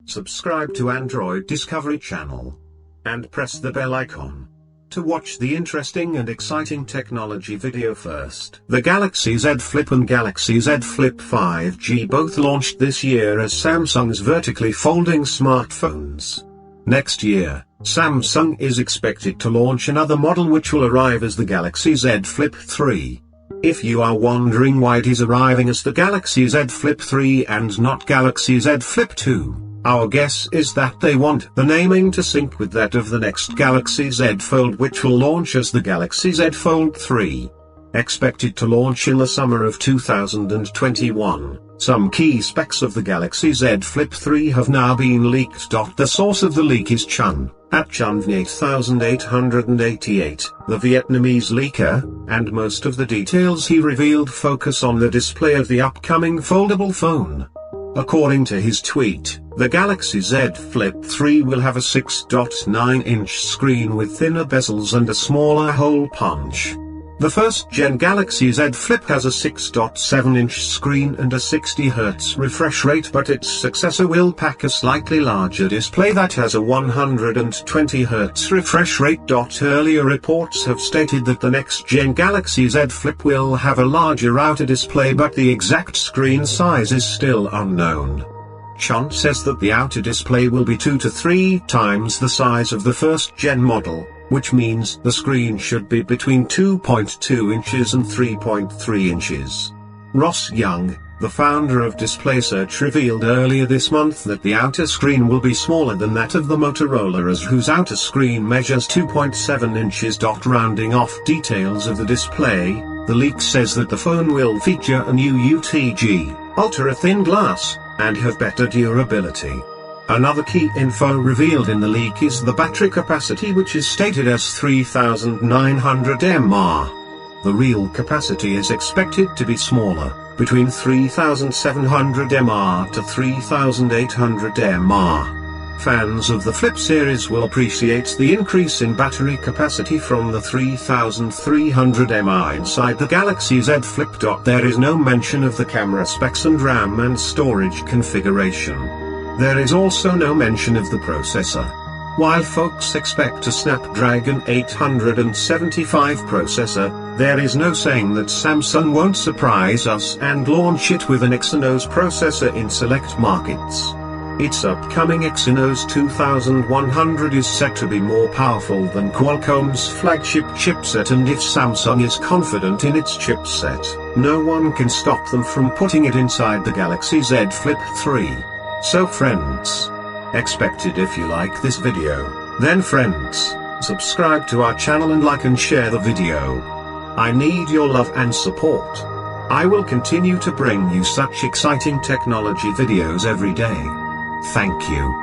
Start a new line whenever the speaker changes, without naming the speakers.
subscribe to Android Discovery Channel, and press the bell icon to watch the interesting and exciting technology video first. The Galaxy Z Flip and Galaxy Z Flip 5G both launched this year as Samsung's vertically folding smartphones. Next year, Samsung is expected to launch another model which will arrive as the Galaxy Z Flip 3. If you are wondering why it is arriving as the Galaxy Z Flip 3 and not Galaxy Z Flip 2, our guess is that they want the naming to sync with that of the next Galaxy Z Fold, which will launch as the Galaxy Z Fold 3. Expected to launch in the summer of 2021, some key specs of the Galaxy Z Flip 3 have now been leaked. The source of the leak is Chun, at Chun8888, the Vietnamese leaker, and most of the details he revealed focus on the display of the upcoming foldable phone. According to his tweet, the Galaxy Z Flip 3 will have a 6.9-inch screen with thinner bezels and a smaller hole punch. The first-gen Galaxy Z Flip has a 6.7-inch screen and a 60Hz refresh rate, but its successor will pack a slightly larger display that has a 120Hz refresh rate. Earlier reports have stated that the next-gen Galaxy Z Flip will have a larger outer display, but the exact screen size is still unknown. Chun says that the outer display will be 2 to 3 times the size of the first-gen model, which means the screen should be between 2.2 inches and 3.3 inches. Ross Young, the founder of DisplaySearch, revealed earlier this month that the outer screen will be smaller than that of the Motorola, whose outer screen measures 2.7 inches. Rounding off details of the display, the leak says that the phone will feature a new UTG, ultra-thin glass, and have better durability. Another key info revealed in the leak is the battery capacity, which is stated as 3900 mAh. The real capacity is expected to be smaller, between 3700 mAh to 3800 mAh. Fans of the Flip series will appreciate the increase in battery capacity from the 3300 mAh inside the Galaxy Z Flip. There is no mention of the camera specs and RAM and storage configuration. There is also no mention of the processor. While folks expect a Snapdragon 875 processor, there is no saying that Samsung won't surprise us and launch it with an Exynos processor in select markets. Its upcoming Exynos 2100 is set to be more powerful than Qualcomm's flagship chipset, and if Samsung is confident in its chipset, no one can stop them from putting it inside the Galaxy Z Flip 3. So friends, expect it. If you like this video, then friends, subscribe to our channel and like and share the video. I need your love and support. I will continue to bring you such exciting technology videos every day. Thank you.